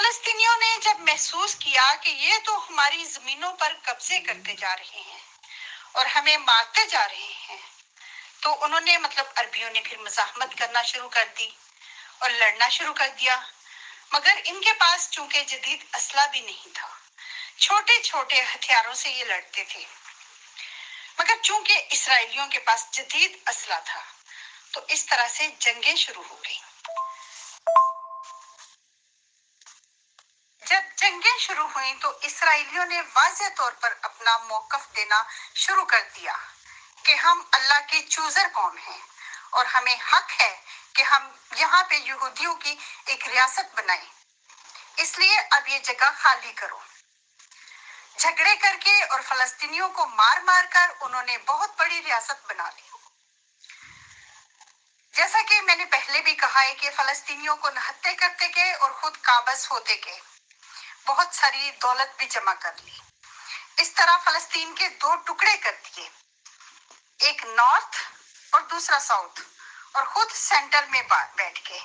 فلسطینیوں نے جب محسوس کیا کہ یہ تو ہماری زمینوں پر قبضے کرتے جا رہے ہیں اور ہمیں مارتے جا رہے ہیں، تو انہوں نے عربیوں نے پھر مزاحمت کرنا شروع کر دی اور لڑنا شروع کر دیا، مگر ان کے پاس چونکہ جدید اسلحہ بھی نہیں تھا، چھوٹے چھوٹے ہتھیاروں سے یہ لڑتے تھے، مگر چونکہ اسرائیلیوں کے پاس جدید اسلحہ تھا تو اس طرح سے جنگیں شروع ہو گئیں۔ جب جنگیں شروع ہوئیں تو اسرائیلیوں نے واضح طور پر اپنا موقف دینا شروع کر دیا کہ ہم اللہ کی چوزر قوم ہیں اور ہمیں حق ہے کہ ہم یہاں پہ یہودیوں کی ایک ریاست بنائیں، اس لیے اب یہ جگہ خالی کرو۔ جھگڑے کر کے اور فلسطینیوں کو مار مار کر انہوں نے بہت بڑی ریاست بنا لی۔ جیسا کہ میں نے پہلے بھی کہا ہے کہ فلسطینیوں کو نہتے کرتے گئے اور خود قابض ہوتے گئے، بہت ساری دولت بھی جمع کر لی۔ اس طرح فلسطین کے دو ٹکڑے کر دیے، ایک نارتھ اور دوسرا ساؤتھ، اور خود سینٹر میں بیٹھ گئے۔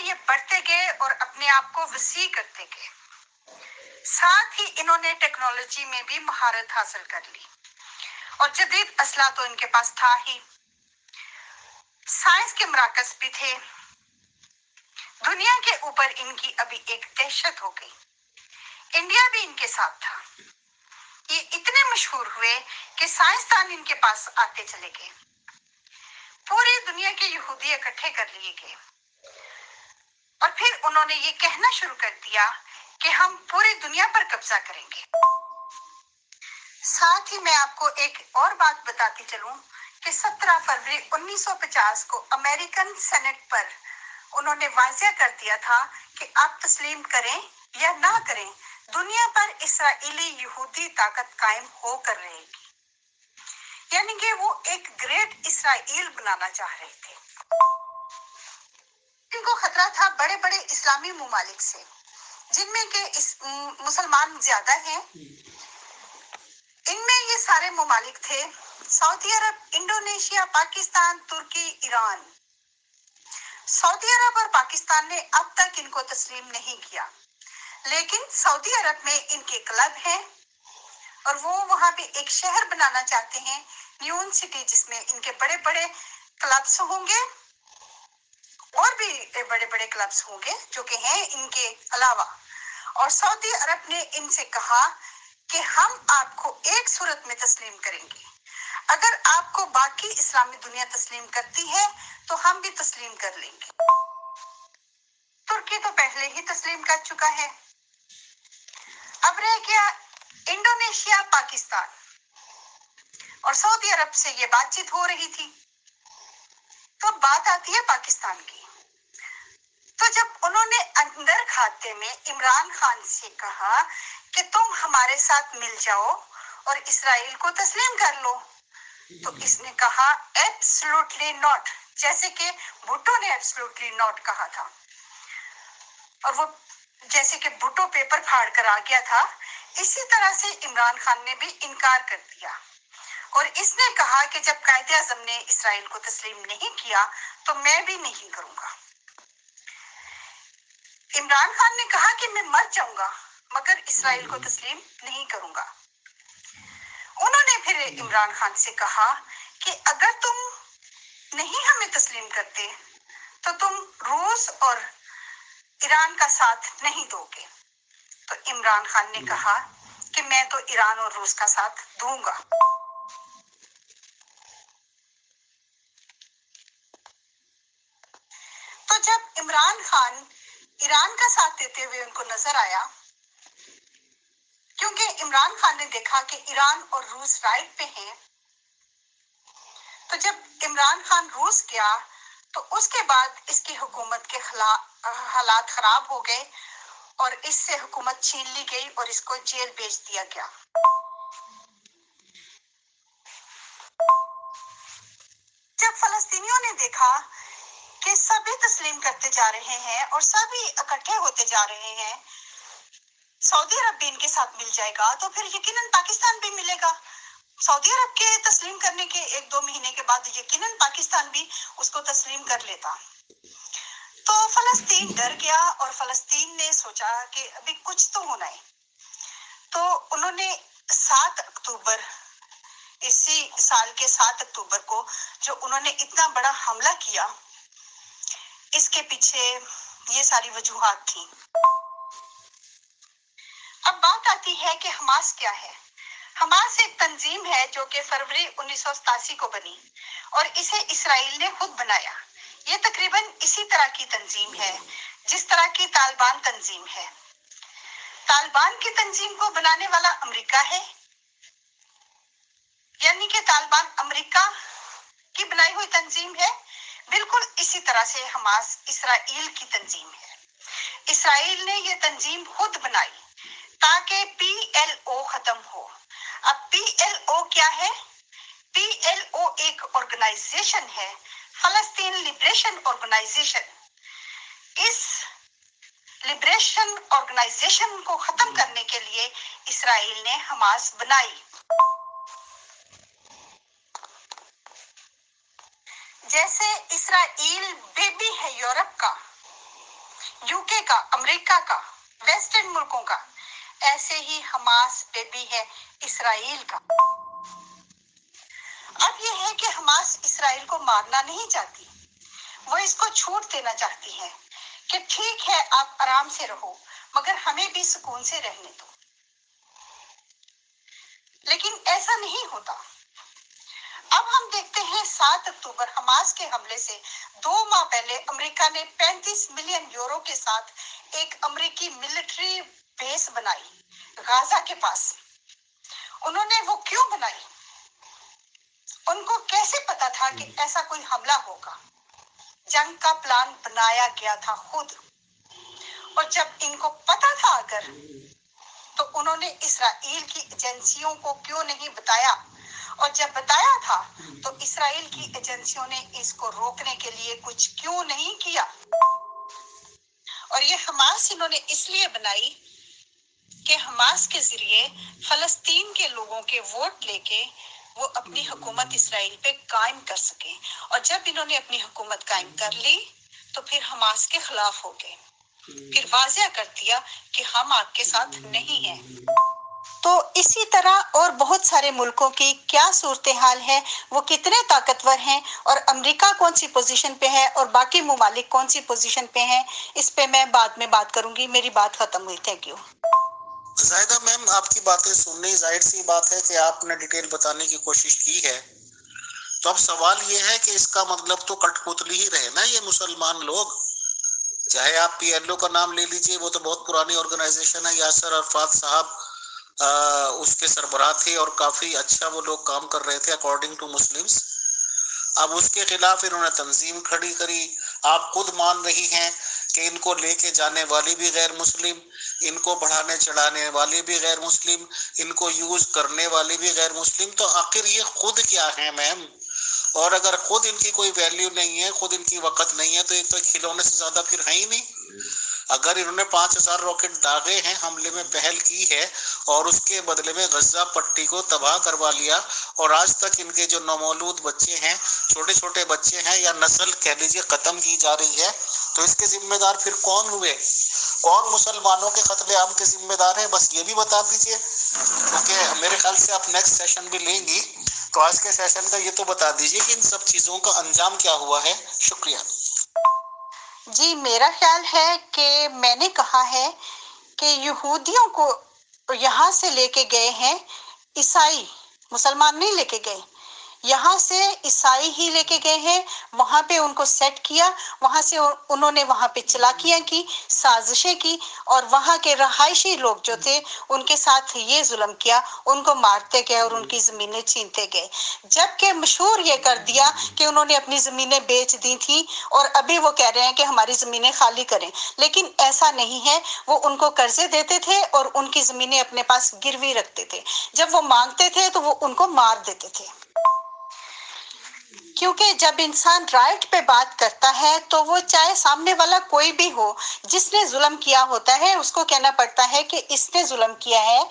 یہ بڑھتے گئے اور اپنے آپ کو وسیع کرتے گئے۔ ساتھ ہی انہوں نے ٹیکنالوجی میں بھی مہارت حاصل کر لی اور جدید اسلحہ تو ان کے پاس تھا ہی، سائنس کے مراکز بھی تھے۔ دنیا کے اوپر ان کی ابھی ایک دہشت ہو گئی۔ انڈیا بھی ان کے ساتھ تھا۔ یہ اتنے مشہور ہوئے کہ سائنسدان ان کے پاس آتے چلے گئے۔ پوری دنیا کے یہودی اکٹھے کر لیے گئے اور پھر انہوں نے یہ کہنا شروع کر دیا کہ ہم پوری دنیا پر قبضہ کریں گے۔ ساتھ ہی میں آپ کو ایک اور بات بتاتی چلوں کہ 17 فروری 1950 کو امریکن سینٹ پر انہوں نے واضح کر دیا تھا کہ آپ تسلیم کریں یا نہ کریں، دنیا پر اسرائیلی یہودی طاقت قائم ہو کر رہے گی، یعنی کہ وہ ایک گریٹ اسرائیل بنانا چاہ رہے تھے۔ ان کو خطرہ تھا بڑے بڑے اسلامی ممالک سے، جن میں کہ مسلمان زیادہ ہیں۔ ان میں یہ سارے ممالک تھے: سعودی عرب، انڈونیشیا، پاکستان، ترکی، ایران۔ سعودی عرب اور پاکستان نے اب تک ان کو تسلیم نہیں کیا، لیکن سعودی عرب میں ان کے کلب ہیں اور وہ وہاں پہ ایک شہر بنانا چاہتے ہیں، نیون سٹی، جس میں ان کے بڑے بڑے کلبس ہوں گے اور بھی بڑے بڑے کلبس ہوں گے جو کہ ہیں ان کے علاوہ۔ اور سعودی عرب نے ان سے کہا کہ ہم آپ کو ایک صورت میں تسلیم کریں گے، اگر آپ کو باقی اسلامی دنیا تسلیم کرتی ہے تو ہم بھی تسلیم کر لیں گے۔ ترکی تو پہلے ہی تسلیم کر چکا ہے۔ اب رہ گیا انڈونیشیا، پاکستان، اور سعودی عرب سے یہ بات چیت ہو رہی تھی۔ تو بات آتی ہے پاکستان کی۔ تو جب انہوں نے اندر کھاتے میں عمران خان سے کہا کہ تم ہمارے ساتھ مل جاؤ اور اسرائیل کو تسلیم کر لو، تو اس نے کہا ایبسلوٹلی ناٹ، جیسے کہ بھٹو نے ایبسلوٹلی ناٹ کہا تھا، اور وہ جیسے کہ بھٹو پیپر پھاڑ کر آ گیا تھا، اسی طرح سے عمران خان نے بھی انکار کر دیا اور اس نے کہا کہ جب قائد اعظم نے اسرائیل کو تسلیم نہیں کیا تو میں بھی نہیں کروں گا۔ عمران خان نے کہا کہ میں مر جاؤں گا مگر اسرائیل کو تسلیم نہیں کروں گا۔ انہوں نے پھر عمران خان سے کہا کہ اگر تم نہیں ہمیں تسلیم کرتے تو تم روس اور ایران کا ساتھ نہیں دو گے۔ تو عمران خان نے کہا کہ میں تو ایران اور روس کا ساتھ دوں گا۔ تو جب عمران خان ایران کا ساتھ دیتے ہوئے ان کو نظر آیا، کیونکہ عمران خان نے دیکھا کہ ایران اور روس رائٹ پہ ہیں، تو جب عمران خان روس گیا تو اس کے بعد اس کی حکومت کے حالات خراب ہو گئے اور اس سے حکومت چھین لی گئی اور اس کو جیل بھیج دیا گیا۔ جب فلسطینیوں نے دیکھا کہ سبھی تسلیم کرتے جا رہے ہیں اور سبھی اکٹھے ہوتے جا رہے ہیں، سعودی عرب بھی ان کے ساتھ مل جائے گا تو پھر یقیناً پاکستان بھی ملے گا۔ سعودی عرب کے تسلیم کرنے کے 1-2 مہینے کے بعد یقیناً پاکستان بھی اس کو تسلیم کر لیتا۔ تو فلسطین ڈر گیا اور فلسطین نے سوچا کہ ابھی کچھ تو ہونا ہے. تو انہوں نے 7 اکتوبر اسی سال کے 7 اکتوبر کو جو انہوں نے اتنا بڑا حملہ کیا، اس کے پیچھے یہ ساری وجوہات تھیں. اب بات آتی ہے کہ حماس کیا ہے. حماس ایک تنظیم ہے جو کہ فروری 1987 کو بنی اور اسے اسرائیل نے خود بنایا. یہ تقریباً اسی طرح کی تنظیم ہے جس طرح کی طالبان تنظیم ہے. طالبان کی تنظیم کو بنانے والا امریکہ ہے، یعنی کہ طالبان امریکہ کی بنائی ہوئی تنظیم ہے. بالکل اسی طرح سے حماس اسرائیل کی تنظیم ہے. اسرائیل نے یہ تنظیم خود بنائی تاکہ PLO ختم ہو. اب PLO کیا ہے؟ PLO ایک آرگنائزیشن ہے، فلسطین لبریشن آرگنائزیشن. اس لبریشن آرگنائزیشن کو ختم کرنے کے لیے اسرائیل نے حماس بنائی. جیسے اسرائیل بیبی ہے یورپ کا، UK کا، امریکہ کا، ویسٹرن ملکوں کا، ایسے ہی حماس بیبی ہے اسرائیل کا. اب یہ ہے کہ حماس اسرائیل کو مارنا نہیں چاہتی، وہ اس کو چھوٹ دینا چاہتی ہے کہ ٹھیک ہے آپ آرام سے رہو مگر ہمیں بھی سکون سے رہنے دو. لیکن ایسا نہیں ہوتا. اب ہم دیکھتے ہیں 7 اکتوبر حماس کے حملے سے 2 ماہ پہلے امریکہ نے 35 ملین یورو کے ساتھ ایک امریکی ملٹری بیس بنائی غازہ کے پاس. انہوں نے وہ کیوں بنائی؟ ان کو کیسے پتا تھا کہ ایسا کوئی حملہ ہوگا؟ جنگ کا پلان بنایا گیا تھا خود. اور جب ان کو پتا تھا اگر، تو انہوں نے اسرائیل کی ایجنسیوں کو کیوں نہیں بتایا؟ اور جب بتایا تھا تو اسرائیل کی ایجنسیوں نے اس کو روکنے کے لیے کچھ کیوں نہیں کیا؟ اور یہ حماس انہوں نے اس لیے بنائی کہ حماس کے ذریعے فلسطین کے لوگوں کے ووٹ لے کے وہ اپنی حکومت اسرائیل پہ قائم کر سکیں. اور جب انہوں نے اپنی حکومت قائم کر لی تو پھر حماس کے خلاف ہو گئے، پھر واضح کر دیا کہ ہم آپ کے ساتھ نہیں ہیں. تو اسی طرح اور بہت سارے ملکوں کی کیا صورتحال ہے، وہ کتنے طاقتور ہیں اور امریکہ کون سی پوزیشن پہ ہے اور باقی ممالک کون سی پوزیشن پہ ہیں، اس پہ میں بعد میں بات کروں گی. میری بات ختم ہوئی. Thank you. زاہدہ میم، آپ کی باتیں سننی ظاہر سی بات ہے کہ آپ نے ڈیٹیل بتانے کی کوشش کی ہے. تو اب سوال یہ ہے کہ اس کا مطلب تو کٹ پتلی ہی رہے نا یہ مسلمان لوگ. چاہے آپ PLO کا نام لے لیجئے، وہ تو بہت پرانی آرگنائزیشن ہے. یاسر عرفات صاحب اس کے سربراہ تھے اور کافی اچھا وہ لوگ کام کر رہے تھے اکارڈنگ ٹو مسلمس. اب اس کے خلاف انہوں نے تنظیم کھڑی کری. آپ خود مان رہی ہیں کہ ان کو لے کے جانے والی بھی غیر مسلم، ان کو بڑھانے چڑھانے والی بھی غیر مسلم، ان کو یوز کرنے والی بھی غیر مسلم. تو آخر یہ خود کیا ہے میم؟ اور اگر خود ان کی کوئی ویلیو نہیں ہے، خود ان کی وقت نہیں ہے، تو یہ تو کھلونے سے زیادہ پھر ہے ہی نہیں. اگر انہوں نے 5000 راکٹ داغے ہیں، حملے میں پہل کی ہے اور اس کے بدلے میں غزہ پٹی کو تباہ کروا لیا، اور آج تک ان کے جو نومولود بچے ہیں، چھوٹے چھوٹے بچے ہیں، یا نسل کہہ لیجیے ختم کی جا رہی ہے، تو اس کے ذمہ دار پھر کون ہوئے؟ کون مسلمانوں کے قتل عام کے ذمہ دار ہیں؟ بس یہ بھی بتا دیجیے، کیونکہ میرے خیال سے آپ نیکسٹ سیشن بھی لیں گی. تو آج کے سیشن کا یہ تو بتا دیجیے کہ ان سب چیزوں کا انجام کیا ہوا ہے. شکریہ. جی، میرا خیال ہے کہ میں نے کہا ہے کہ یہودیوں کو یہاں سے لے کے گئے ہیں عیسائی، مسلمان نہیں لے کے گئے، یہاں سے عیسائی ہی لے کے گئے ہیں. وہاں پہ ان کو سیٹ کیا، وہاں سے انہوں نے وہاں پہ چلاکیاں کی، سازشیں کی، اور وہاں کے رہائشی لوگ جو تھے ان کے ساتھ یہ ظلم کیا، ان کو مارتے گئے اور ان کی زمینیں چھینتے گئے. جبکہ مشہور یہ کر دیا کہ انہوں نے اپنی زمینیں بیچ دی تھیں اور ابھی وہ کہہ رہے ہیں کہ ہماری زمینیں خالی کریں، لیکن ایسا نہیں ہے. وہ ان کو قرضے دیتے تھے اور ان کی زمینیں اپنے پاس گروی رکھتے تھے. جب وہ مانگتے تھے تو وہ ان کو مار دیتے تھے. کیونکہ جب انسان رائٹ پہ بات کرتا ہے تو وہ چاہے سامنے والا کوئی بھی ہو، جس نے ظلم کیا ہوتا ہے اس کو کہنا پڑتا ہے کہ اس نے ظلم کیا ہے،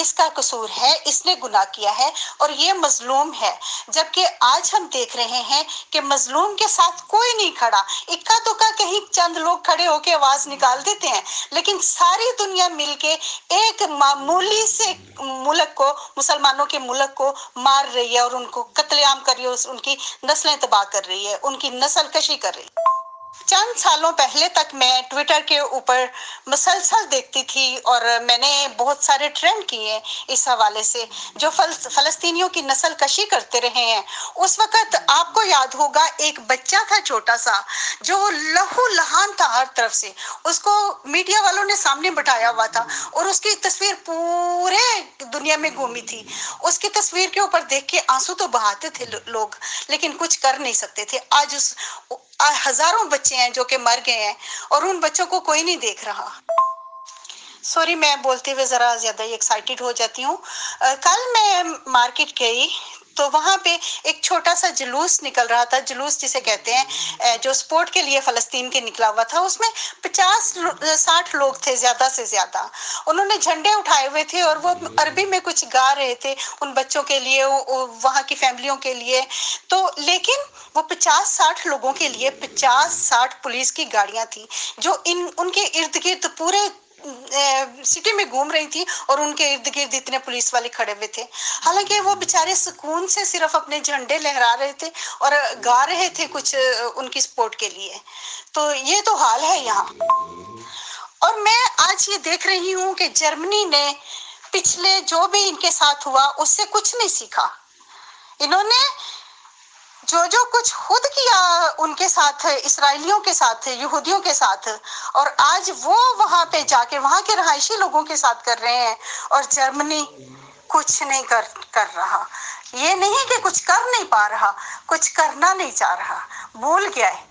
اس کا قصور ہے، اس نے گناہ کیا ہے اور یہ مظلوم ہے۔ جبکہ آج ہم دیکھ رہے ہیں کہ مظلوم کے ساتھ کوئی نہیں کھڑا، اکا دکا کہیں چند لوگ کھڑے ہو کے آواز نکال دیتے ہیں، لیکن ساری دنیا مل کے ایک معمولی سے ملک کو، مسلمانوں کے ملک کو مار رہی ہے اور ان کو قتل عام کر رہی ہے، ان کی نسلیں تباہ کر رہی ہے، ان کی نسل کشی کر رہی ہے۔ چند سالوں پہلے تک میں ٹویٹر کے اوپر مسلسل دیکھتی تھی اور میں نے بہت سارے ٹرینڈ کیے اس حوالے سے، جو فلسطینیوں کی نسل کشی کرتے رہے ہیں۔ اس وقت آپ کو یاد ہوگا ایک بچہ تھا چھوٹا سا جو لہو لہان تھا ہر طرف سے، اس کو میڈیا والوں نے سامنے بٹھایا ہوا تھا اور اس کی تصویر پورے دنیا میں گھومی تھی۔ اس کی تصویر کے اوپر دیکھ کے آنسو تو بہاتے تھے لوگ، لیکن کچھ کر نہیں سکتے تھے۔ آج ہزاروں بچے ہیں جو کہ مر گئے ہیں اور ان بچوں کو کوئی نہیں دیکھ رہا۔ سوری، میں بولتے ہوئے ذرا زیادہ ہی ایکسائٹیڈ ہو جاتی ہوں۔ کل میں مارکیٹ گئی تو وہاں پہ ایک چھوٹا سا جلوس نکل رہا تھا، جلوس جسے کہتے ہیں جو سپورٹ کے لیے فلسطین کے نکلا ہوا تھا۔ اس میں 50-60 لوگ تھے زیادہ سے زیادہ۔ انہوں نے جھنڈے اٹھائے ہوئے تھے اور وہ عربی میں کچھ گا رہے تھے ان بچوں کے لیے، وہاں کی فیملیوں کے لیے۔ تو لیکن وہ 50-60 لوگوں کے لیے 50-60 پولیس کی گاڑیاں تھیں جو ان کے ارد گرد پورے سٹی میں گھوم رہی تھی اور ان کے ارد گرد اتنے پولیس والے کھڑے ہوئے تھے۔ حالانکہ وہ بیچارے سکون سے صرف اپنے جھنڈے لہرا رہے تھے اور گا رہے تھے کچھ ان کی سپورٹ کے لیے۔ تو یہ تو حال ہے یہاں۔ اور میں آج یہ دیکھ رہی ہوں کہ جرمنی نے پچھلے جو بھی ان کے ساتھ ہوا اس سے کچھ نہیں سیکھا۔ انہوں نے جو کچھ خود کیا ان کے ساتھ، اسرائیلیوں کے ساتھ، یہودیوں کے ساتھ، اور آج وہ وہاں پہ جا کے وہاں کے رہائشی لوگوں کے ساتھ کر رہے ہیں، اور جرمنی کچھ نہیں کر رہا۔ یہ نہیں کہ کچھ کر نہیں پا رہا، کچھ کرنا نہیں چاہ رہا، بھول گیا ہے۔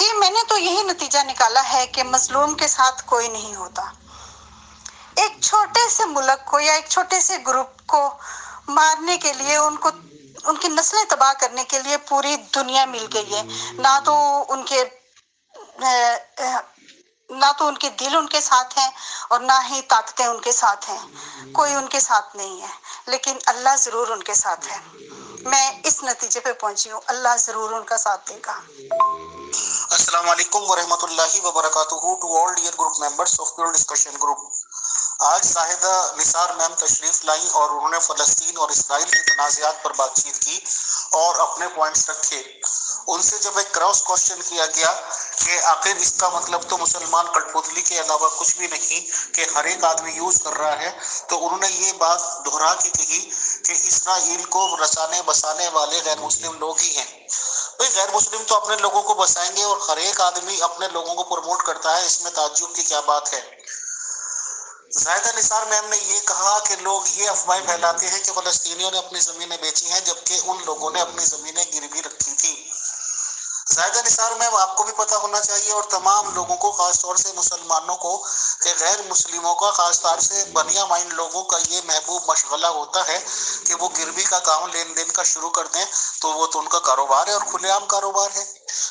یہ میں نے تو یہی نتیجہ نکالا ہے کہ مظلوم کے ساتھ کوئی نہیں ہوتا۔ ایک چھوٹے سے ملک کو یا ایک چھوٹے سے گروپ کو مارنے کے لیے، ان کی نسلیں تباہ کرنے کے لیے پوری دنیا مل گئی ہے۔ نہ تو ان کے دل ان کے ساتھ ہیں اور نہ ہی طاقتیں ان کے ساتھ ہیں، کوئی ان کے ساتھ نہیں ہے، لیکن اللہ ضرور ان کے ساتھ ہے۔ میں اس نتیجے پہ پہنچی ہوں، اللہ ضرور ان کا ساتھ دے گا۔ السلام علیکم ورحمۃ اللہ وبرکاتہ to all dear group members of pure discussion group. آج زاہدہ نثار میم تشریف لائیں اور انہوں نے فلسطین اور اسرائیل کے تنازعات پر بات چیت کی اور اپنے پوائنٹس رکھے۔ ان سے جب ایک کراس کوشچن کیا گیا کہ آخر اس کا مطلب تو مسلمان کٹپتلی کے علاوہ کچھ بھی نہیں کہ ہر ایک آدمی یوز کر رہا ہے، تو انہوں نے یہ بات دہرا کے کہی کہ اسرائیل کو رسانے بسانے والے غیر مسلم لوگ ہی ہیں۔ بھئی غیر مسلم تو اپنے لوگوں کو بسائیں گے اور ہر ایک آدمی اپنے لوگوں کو پروموٹ کرتا ہے، اس میں تعجب کی کیا بات ہے۔ زاہدہ نثار میم نے یہ کہا کہ لوگ یہ افواہیں پھیلاتے ہیں کہ فلسطینیوں نے اپنی زمینیں بیچی ہیں جبکہ ان لوگوں نے اپنی زمینیں گروی رکھی تھی۔ زاہدہ نثار میم، آپ کو بھی پتہ ہونا چاہیے اور تمام لوگوں کو، خاص طور سے مسلمانوں کو، کہ غیر مسلموں کا، خاص طور سے بنیا مائنڈ لوگوں کا یہ محبوب مشغلہ ہوتا ہے کہ وہ گروی کا کام لین دین کا شروع کر دیں تو وہ تو ان کا کاروبار ہے اور کھلے عام کاروبار ہے۔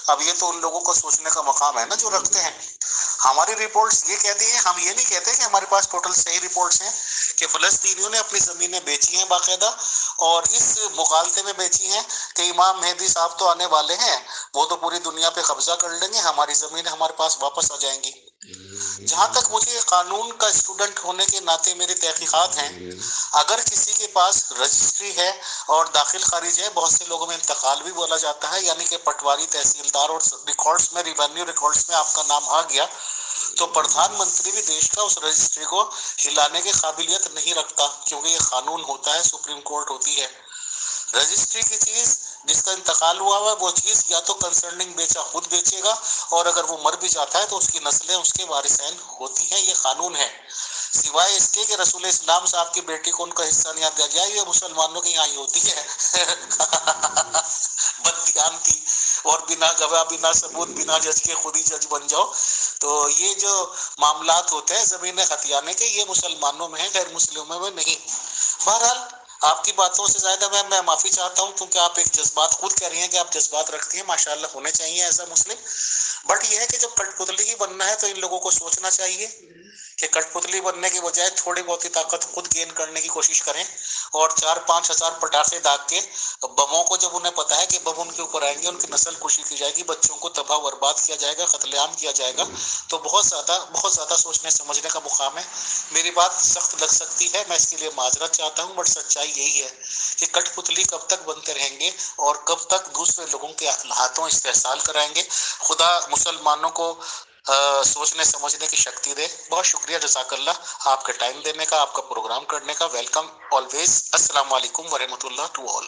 اب یہ تو ان لوگوں کو سوچنے کا مقام ہے نا جو رکھتے ہیں۔ ہماری رپورٹس یہ کہتی ہیں، ہم یہ نہیں کہتے کہ ہمارے پاس ٹوٹل صحیح رپورٹس ہیں کہ فلسطینیوں نے اپنی زمینیں بیچی ہیں باقاعدہ، اور اس مغالطے میں بیچی ہیں کہ امام مہدی صاحب تو آنے والے ہیں، وہ تو پوری دنیا پہ قبضہ کر لیں گے، ہماری زمینیں ہمارے پاس واپس آ جائیں گی۔ جہاں تک مجھے قانون کا اسٹوڈنٹ ہونے کے ناطے میری تحقیقات ہیں، اگر کسی کے پاس رجسٹری ہے اور داخل خارج ہے، بہت سے لوگوں میں انتقال بھی بولا جاتا ہے، یعنی کہ پٹواری، تحصیلدار، اور ریکارڈز میں، ریونیو ریکارڈز میں آپ کا نام آ گیا تو پردھان منتری بھی دیش کا اس رجسٹری کو ہلانے کی قابلیت نہیں رکھتا، کیونکہ یہ قانون ہوتا ہے، سپریم کورٹ ہوتی ہے۔ رجسٹری کی چیز جس کا انتقال ہوا ہے وہ چیز یا تو کنسرننگ بیچا خود بیچے گا، اور اگر وہ مر بھی جاتا ہے تو اس کی نسلیں اس کے وارثین ہوتی ہیں، یہ قانون ہے۔ سوائے اس کے کہ رسول اسلام صاحب کی بیٹی کو ان کا حصہ نہیں دیا گیا، یہ مسلمانوں کے یہاں ہی ہوتی ہے۔ بددیانتی، اور بنا گواہ، بنا ثبوت، بنا جج کے خود ہی جج بن جاؤ۔ تو یہ جو معاملات ہوتے ہیں زمینیں ہتھیانے کے، یہ مسلمانوں میں ہیں، غیر مسلموں میں نہیں۔ بہرحال آپ کی باتوں سے زیادہ میں معافی چاہتا ہوں، کیونکہ آپ ایک جذبات خود کہہ رہی ہیں کہ آپ جذبات رکھتی ہیں، ماشاءاللہ ہونے چاہیے ایز اے مسلم، بٹ یہ ہے کہ جب کٹ پتلی ہی بننا ہے تو ان لوگوں کو سوچنا چاہیے کہ کٹ پتلی بننے کی بجائے تھوڑی بہت ہی طاقت خود گین کرنے کی کوشش کریں، اور 4-5 ہزار پٹاخے داغ کے بموں کو، جب انہیں پتا ہے کہ بم ان کے اوپر آئیں گے، ان کی نسل کشی کی جائے گی، بچوں کو تباہ برباد کیا جائے گا، قتل عام کیا جائے گا، تو بہت زیادہ سوچنے سمجھنے کا مقام ہے۔ میری بات سخت لگ سکتی ہے، میں اس کے لیے معذرت چاہتا ہوں، بٹ سچائی یہی ہے کہ کٹ پتلی کب تک بنتے رہیں گے اور کب تک دوسرے لوگوں کے ہاتھوں استحصال کرائیں گے۔ خدا مسلمانوں کو سوچنے سمجھنے کی شکتی دے۔ بہت شکریہ، جزاک اللہ آپ کے ٹائم دینے کا، آپ کا پروگرام کرنے کا۔ Welcome always. السلام علیکم ورحمۃ اللہ ٹو آل۔